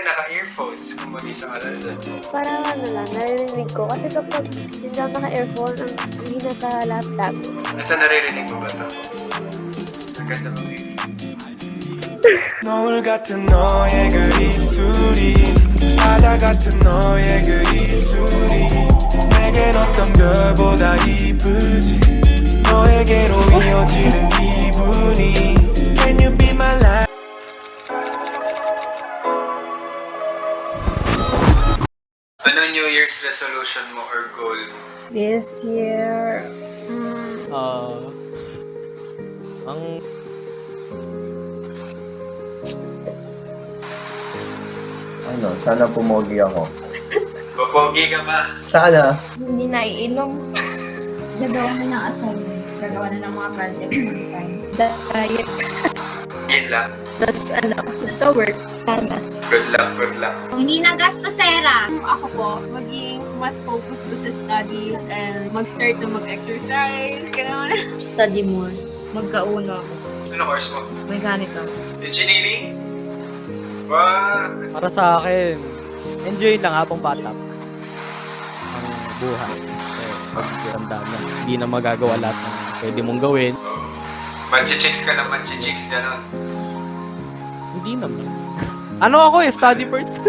ka naka-earphones kung mag-isa ka lang dun? Parang ano lang, naririnig ko. Kasi kapag hindi ako naka-earphone, ang hina sa laptop. Ito, naririnig mo ba ito? Ang ganda mo eh. 노을 같은 너의 그 입술이 바다 같은 너의 그 입술이 내겐 어떤 별보다 이쁘지 너에게로 이어지는 기분이 Can you be my life Ano New Year's resolution mo or goal? This year, Ang Sana pumogi ako. Babogi ka ba? Sana. Hindi naiinom. Gagawa na ng assignments. Gagawa na ng mga projects on time. Diet. Yun lang. Tapos to work. Sana. Good luck, good luck. Hindi na gastosera. Ako po, maging mas focus ko sa studies and mag-start na mag-exercise. Gano'n. Study more. Magkauno ako. Ano course mo? Mechanical. Engineering? Wow! para sa akin, enjoy lang habang bata pa ang buhay. Kasi pag tiranda na, hindi na magagawa lahat ng pwede mong gawin. Oh. Manchichicks ka na manchichicks, gano'n. Hindi naman. Ano ako study first.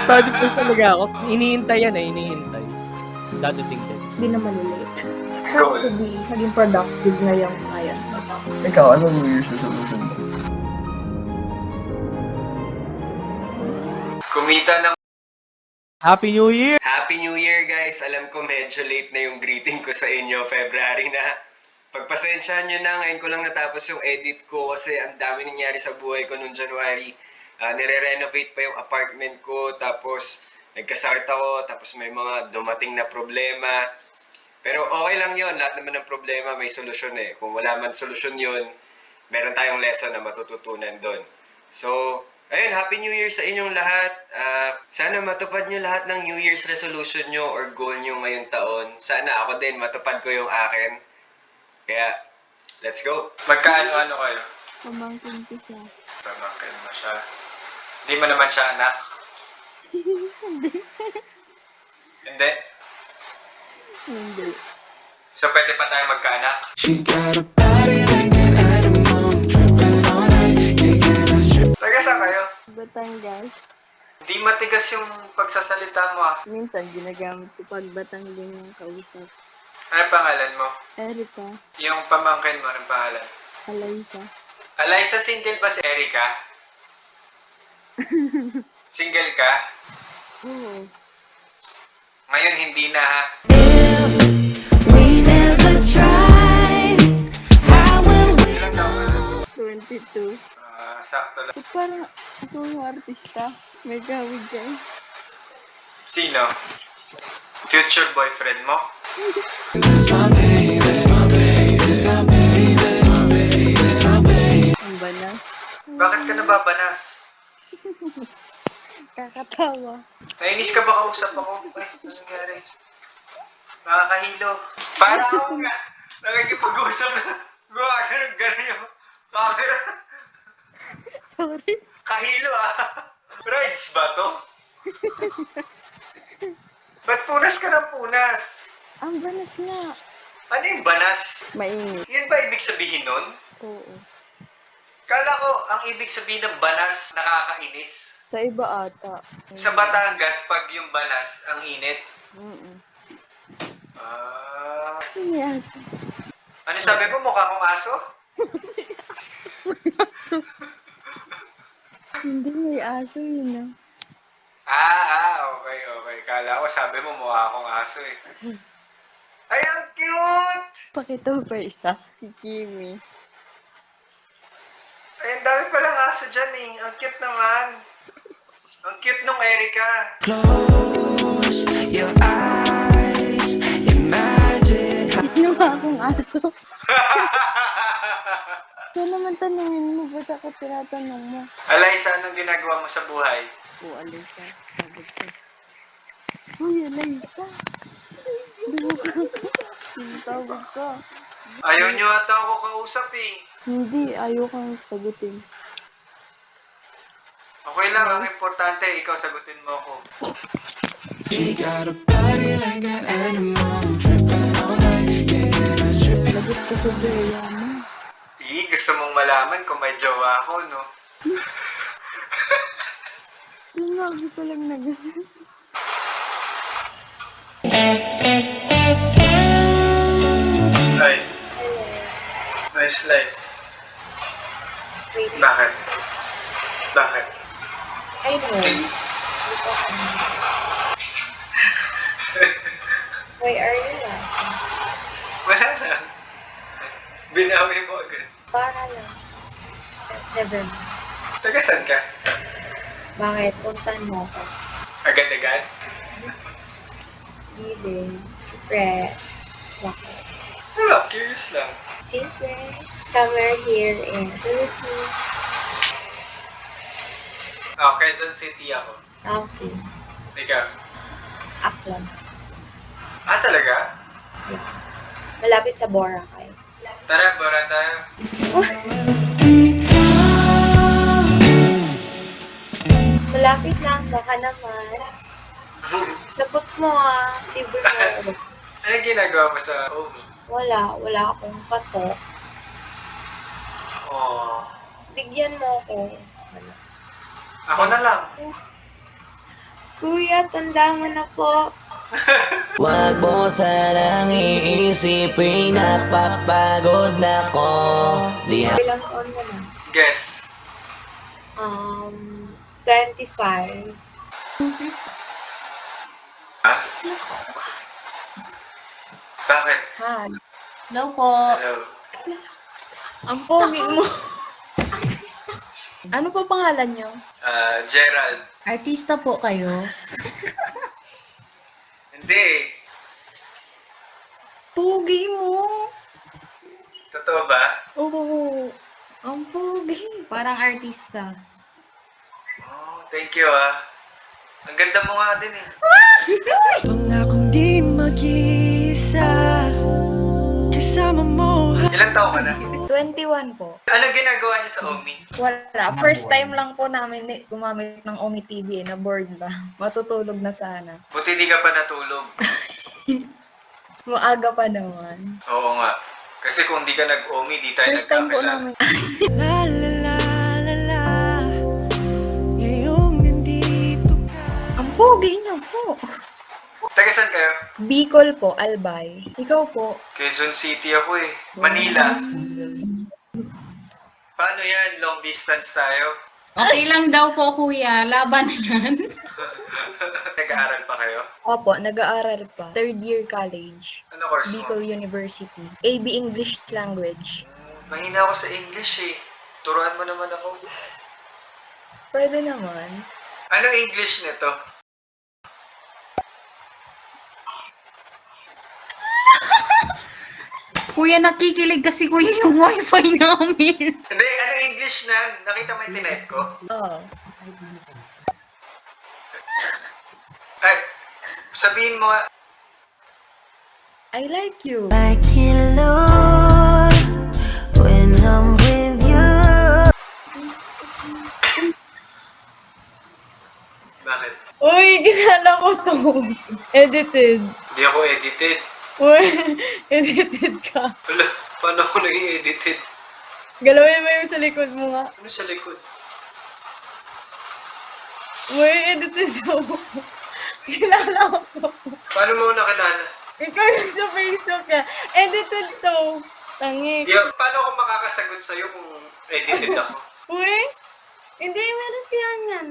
Study first talaga ako. Iniintay yan iniintay. Dadating din. Hindi na malilate. Goal. To be maging productive ngayong ngayon. Ikaw, anong New Year's resolution mo? Kumita ng Happy New Year! Happy New Year, guys! Alam ko medyo late na yung greeting ko sa inyo, February na. Pagpasensyahan nyo na, ngayon ko lang natapos yung edit ko kasi ang dami nangyari sa buhay ko noong January. Nire-renovate pa yung apartment ko, tapos nagkasakit ako, tapos may mga dumating na problema. Pero okay lang yon, lahat naman ng problema may solusyon eh. Kung wala man solusyon yon, meron tayong lesson na matututunan doon. So, ayun, Happy New Year sa inyong lahat. Sana matupad nyo lahat ng New Year's resolution nyo or goal nyo ngayong taon. Sana ako din matupad ko yung akin. Kaya, let's go. Magkaano-ano kayo? pamangkin ko siya. Pamangkin mo siya. Hindi mo naman siya anak? Hindi? Hindi. So, pwede pa tayo magkaanak? She got a body like an animal Tripping all night Yeah, can I strip Taga saan kayo? Batangas. Hindi matigas yung pagsasalita mo ah. Minsan ginagamit ko pag Batangas yung kausap. Ano pangalan mo? Erika. Yung pamangkin mo, anong pangalan? Alaysa. Alaysa, single ba si Erika? Single ka? Oo. Ngayon hindi na ha. We never tried. How will we Ilang taon ka na? 22. Sakto lang. Ba't parang ako yung artista? May gawid ka eh. Sino? Future boyfriend mo? That's my baby That's my baby That's my baby That's my baby That's my baby Ang banas. Bakit ka nababanas? Kakatawa. Nainis ka ba kausap ako? Ay, ano nangyari? Nakakahilo. Para ako nga. Nakikipag-usap na. Gawa ka ng gano'n yung camera. Sorry. Kahilo ah. Rides ba to? Ba't punas ka ng punas? Ang banas nga. Ano yung banas? Mainit. Yun ba ibig sabihin nun? Oo. Kala ko ang ibig sabihin ng banas nakakainis. Sa iba ata. Sa Batangas, pag yung banas, ang init. Mm-mm. Ano Yes. sabi mo? Mukha kong aso? Hindi, may aso yun Okay, okay. Kala ko sabi mo mukha akong aso eh. Ay, ang cute! Pakita mo pa isa. Si Jimmy. Ay, ang dami palang aso dyan eh. Ang cute naman. Ang cute nung Erika. Close your eyes Imagine how Ginawa akong aso. Kaya naman tanungin mo, ba't ako tinatanong mo? Alaysa, anong ginagawa mo sa buhay? Oo, Alaysa. Sabi ko. Uy, Alaysa. Tawag ka. Ayaw niyo ata ako kausap eh. Hindi, ayaw kang sagutin. Okay lang, ang importante, ikaw sagutin mo ako. She got a body like an animal, tripping all night, getting us tripping. Lagot ko sa Bea mo. Gusto mong malaman kung may jowa ako, no? Yung lagi ko lang na gano'n. Ay, nice life. Wait, Bakit? Bakit? I know. Why are you laughing? Wala lang. Binawi mo agad. Para lang. Never mind. Taga saan ka? Bakit? Puntan mo ko. Agad-agad? Hindi. Secret. Bakit? Wala, curious lang. Secret. Somewhere here in Philippines. Oh, Quezon City ako. Okay. Ikaw? Aklan. Ah, talaga? Yeah. Malapit sa Boracay. Tara, bora tayo. Malapit lang. Baka naman. Sabot mo ah. Libre mo. Anong ginagawa mo sa OMI? Wala. Wala akong katok. Oh, Bigyan mo ako. Wala. ako na lang. Kuya, tanda mo na po. Wag mo sanang iisipin napapagod na ko. Ilang taon mo na? Guess. 25. Ha? Bakit? Hi. Hello po. Hello. Ang pogi mo. Ano po pangalan nyo? Gerald. Artista po kayo. Hindi. Pogi mo. Totoo ba? Oo. Ang pogi. Parang artista. Oh, thank you ah. Ang ganda mo nga din eh. Pangakong di mag-isa, kasama mo. Ilang taon ka na? 21 po. Anong ginagawa niyo sa OMI? Wala. First time lang po namin gumamit ng Omi TV. Na-board ba? Matutulog na sana. Buti di ka pa natulog. Maaga pa naman. Oo nga. Kasi kung di ka nag-OMI, di tayo First time po nagkakilala. namin. La la la la la, ngayong nandito ka. Ang pogi niya po. Taga saan kayo? Bicol po, Albay. Ikaw po. Quezon City ako eh. Manila. Paano yan? Long distance tayo? Okay lang daw po, kuya. Laban na yan. Nag-aaral pa kayo? Opo, nag-aaral pa. Third year college. Ano course mo? Bicol University. AB English Language. Mahina ako sa English eh. Turuan mo naman ako. Pwede naman. Ano English nito? Kuya, nakikilig kasi kuya yung wifi namin. Hindi, ano English na? Nakita mo yung tinepe ko? Oo. Ay, sabihin mo nga. I like you. Bakit? Uy, kilala ko to. Edited. Hindi ako edited. Uy, edited ka. Wala, paano ako naging edited? Galawin mo yung sa likod mo nga. Ano sa likod? Uy, edited to. Kilala ko to. Paano mo nakilala? Ikaw yung sa Facebook ka. Edited to. Tangi. Di, paano ako makakasagot sa'yo kung edited ako? Uy, hindi, meron kaya yan.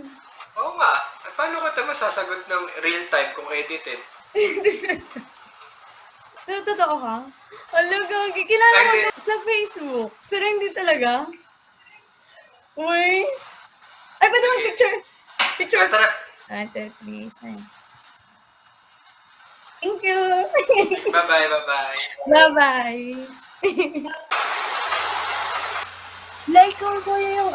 Oo nga. At paano ka ito masasagot ng real time kung edited? Pero totoo ka? Alam ka, kilala Ay, ko hindi. sa Facebook. Pero hindi talaga. Uy. Ay, pwede Sige. mag-picture. Picture. Tara. 1, 2, 3, sign. Thank you. Bye-bye, bye-bye. Bye-bye. Like ko kuya yung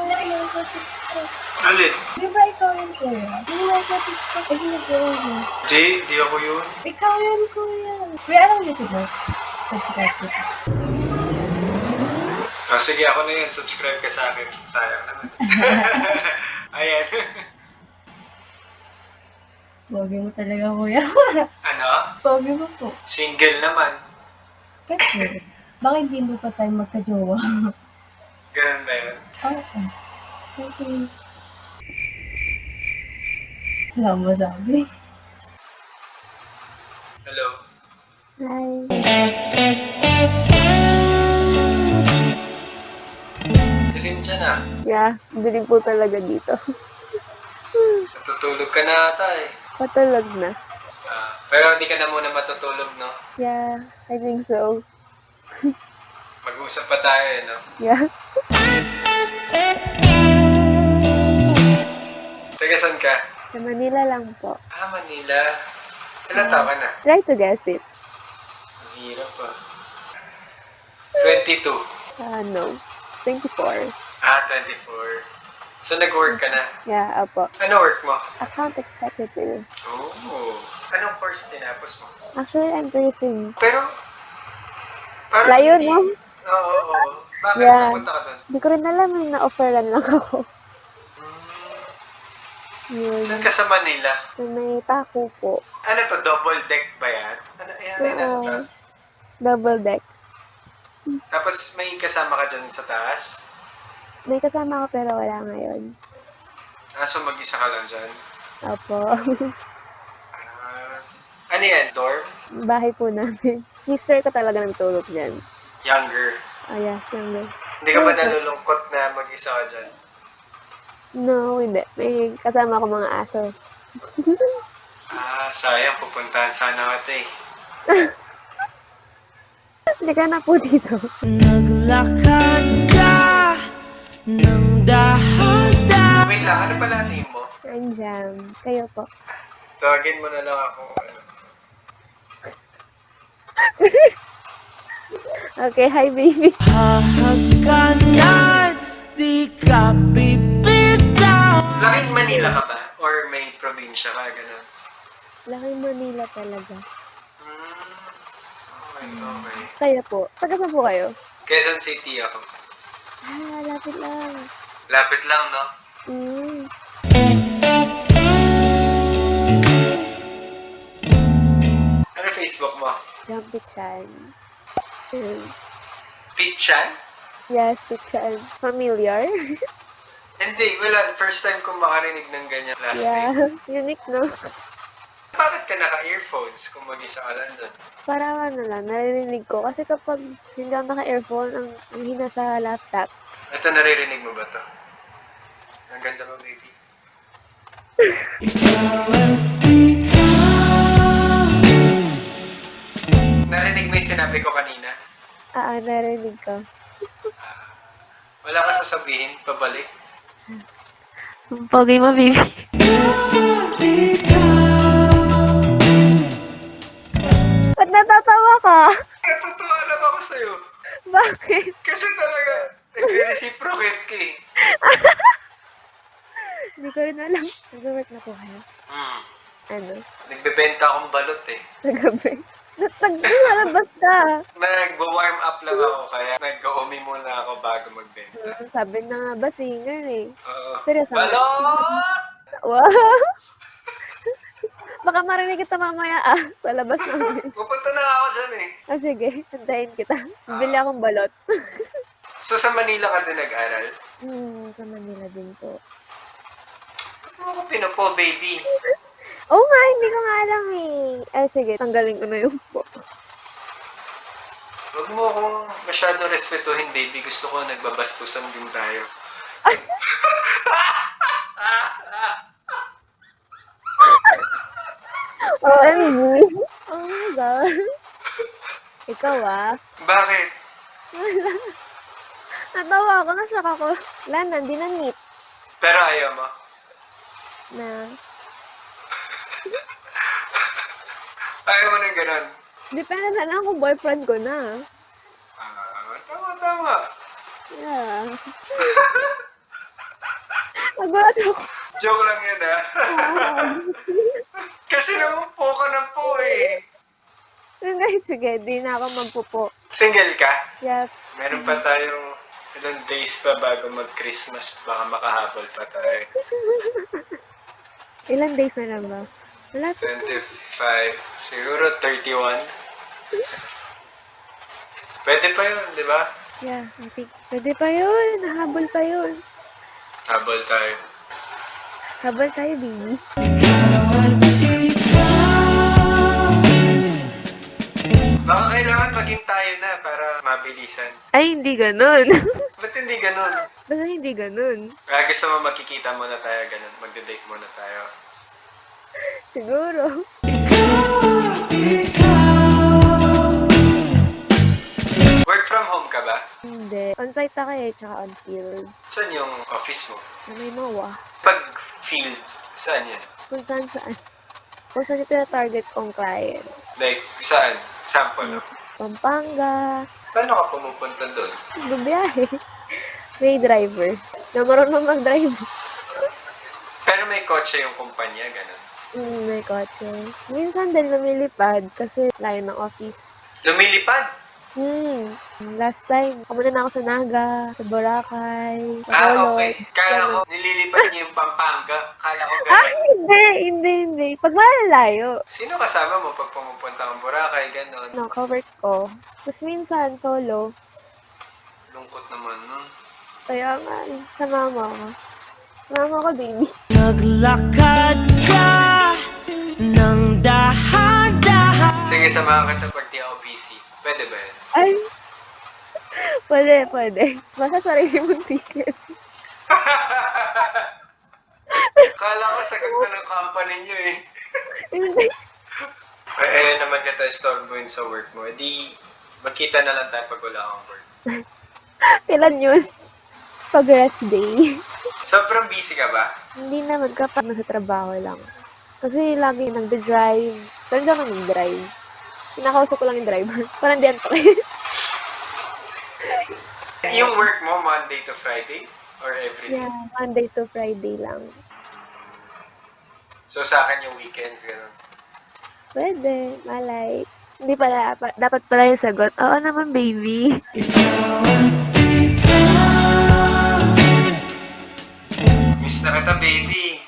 yung sa TikTok. Alin? Di ba ikaw yun kuya? Yung nasa TikTok, ay nag-grow mo. Di ako yun. Ikaw yun kuya. Kuya, anong YouTube mo? Subscribe ko. Oh, sige, ako na yun. Subscribe ka sa akin. Sayang naman. Ayan. Pogi mo talaga, kuya. Ano? Pogi mo po. Single naman. Kasi, bakit hindi mo pa tayo magka-jowa? Ganun ba yun? Oo. Kasi, wala mo sabi. Hello? Hi. Dilim dyan ah. Yeah, dilim po talaga dito. Natutulog ka na ata eh. Patulog na. Pero hindi ka na muna matutulog, no? Yeah, I think so. Mag-usap pa tayo eh, no? Yeah. Taga saan ka? Sa Manila lang po. Manila. Ilan taon ka na? Try to guess it. Ang hirap ah. 22. No. 24. 24. So nag-work ka na? Yeah, apo. Ano work mo? Account executive. Oh. Anong course tinapos mo? Actually, I'm nursing. Pero, parang Layo, hindi- no? Oo. Bakit Yeah. napunta ka doon? Hindi ko rin alam, na-offeran lang ako. Yun. Saan ka sa Manila? So, may Taku po. Ano to? Double deck ba yan? Ano yan nasa Oo. taas? Double deck. Tapos may kasama ka dyan sa taas? May kasama ko pero wala ngayon. So mag-isa ka lang dyan? Opo. Ano yan? Dorm? Bahay po namin. Sister ko talaga nagtulog dyan. Younger? Yes, younger. Hindi ka ba nalulungkot na mag-isa ka dyan? No, hindi. May kasama ko mga aso. Sayang. Pupuntahan sana kita eh. Hindi ka na po dito. Naglakad ka ng dahan-dahan. Wait lang, ano pala name mo? I'm Jam. Kayo po. Tawagin mo na lang ako. Okay, hi baby. Hahagkanan, di ka bibitaw. Laking Manila ka ba? Or may probinsya ka? Ganun. Laking Manila talaga. Okay. Kayo po. Taga saan po kayo? Quezon City ako. Lapit lang. Lapit lang, no? Ano Facebook mo? Jumpy Chan. Pitchan? Yes, Pichan. Familiar? Hindi, wala. First time kong makarinig ng ganyan last Yeah, name. unique no? Bakit ka naka-earphones kung mag-isa ka lang doon? Para ano lang, naririnig ko. Kasi kapag hindi ako naka-earphone, ang hina sa laptop. Ito, naririnig mo ba to? Ang ganda mo, baby. Narinig mo yung sinabi ko kanina? Narinig ko. Wala ka sasabihin, pabalik. Pogi mo, baby. Ba't natatawa ka? Natutuwa lang ako sa'yo. Bakit? Kasi talaga, nagre-reciprocate ka eh. Hindi ko rin alam. Nag-work na po kayo. Ano? Nagbebenta akong balot eh. Sa gabi. Naglalabas ka. Nag-warm up lang ako, kaya nag-umi muna ako bago magbenta. Sabi na nga ba, singer eh. Oo. Seryoso? Balot! Wow! Baka marinig kita mamaya sa labas namin. Pupunta na ako dyan eh. Sige, antayin kita. Bili akong balot. So sa Manila ka din nag-aral? Sa Manila din po. Ba't mo ako pinupo, baby? Oo nga, hindi ko nga alam eh. Sige, tanggalin ko na yung po. Huwag mo akong masyado respetuhin, baby. Gusto ko nagbabastusan din tayo. OMG! Oh my God! Ikaw Bakit? Natawa ako, nashock ako. Wala na, di na meet. Pero ayaw mo? Na, Ayaw mo nang ganun? depende na lang kung boyfriend ko na. Tama. Yeah. Nagulat ako. Joke lang yan Kasi naman po ka na po eh. Hindi, sige, di na ako magpupo. Single ka? Yep. Meron pa tayong Ilang days pa bago mag-Christmas, baka makahabol pa tayo. Ilan days na lang ba? Wala. 25, siguro 31. Pwede pa yun, di ba? Yeah, I think. Pwede pa yun. Nahabol pa yun. Habol tayo. Habol tayo, baby. Baka kailangan maging tayo na para mabilisan. Ay, hindi ganun. Ba't hindi ganun? Basta hindi ganun. Gusto mo magkikita muna tayo, ganun. Magde-date muna tayo. Siguro. Work from home ka ba? Hindi. On-site ako eh, tsaka on-field. Saan yung office mo? Sa may mawa. Pag field, saan yan? Kung saan saan. Kung saan ito yung target kong client. Like, saan? Sample. Pampanga. Paano ka pumupunta doon? Bubiyahe. May driver. Na marunong mag-drive. Pero may kotse yung kumpanya, ganun. May kotse. Minsan din lumilipad kasi layo ng office. Lumilipad? Last time, kamuna na ako sa Naga, sa Boracay, sa Ah, Bacolod. okay. Kala ko, nililipad niyo yung Pampanga. Kala ko Ah, ganun. hindi. Pag malalayo, Sino kasama mo pag pumupunta kang Boracay, ganun? no, cover ko. Tapos minsan, solo. Lungkot naman, no? Kaya nga, sa mama ko. Mama ko, baby. Naglakad ka ng dahan-dahan. Sige, samahan ka sa pag di ako busy. Pwede ba yun? Ay, pwede. Basta sarili mong ticket. Kala ko sagot na ng company niyo eh. Hindi. Naman kita istorbohin sa work mo. Di, magkita na lang tayo pag wala akong work. Kailan yun? Pag rest day. Sobrang busy ka ba? Hindi naman kapag nasa trabaho lang. Kasi lagi nagda-drive. Pero hindi ako nag-drive. Kinakausap ko lang yung driver. Parang di antok. Yung work mo, Monday to Friday? Or every day? Yeah, Monday to Friday lang. So sa akin yung weekends, gano'n. Pwede, malay. Hindi pala, dapat pala yung sagot. Oo naman, baby. Miss na kita, baby.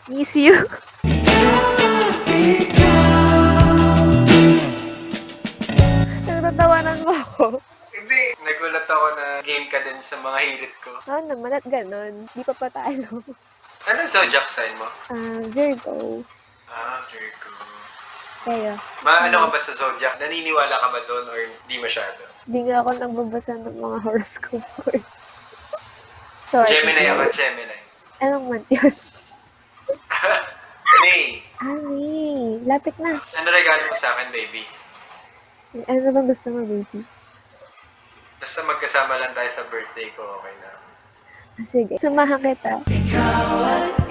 Miss you. Nagtatawanan mo ako. Hindi. Nagulat ako na game ka din sa mga hirit ko. Oo naman, at ganun. Di pa patalo. Anong zodiac sign mo? Virgo. Ah, Virgo. Kayo. Ano ka ba sa zodiac? Naniniwala ka ba doon or hindi masyado? Di nga ako nagbabasa ng mga horoscope ko. Sorry. Gemini ako, Gemini. Anong month yun? May, May. Lapit na. ano regalo mo sa akin, baby? Ano bang gusto mo, baby? Basta magkasama lang tayo sa birthday ko, okay na. Sige. Samahan kita. Ikaw at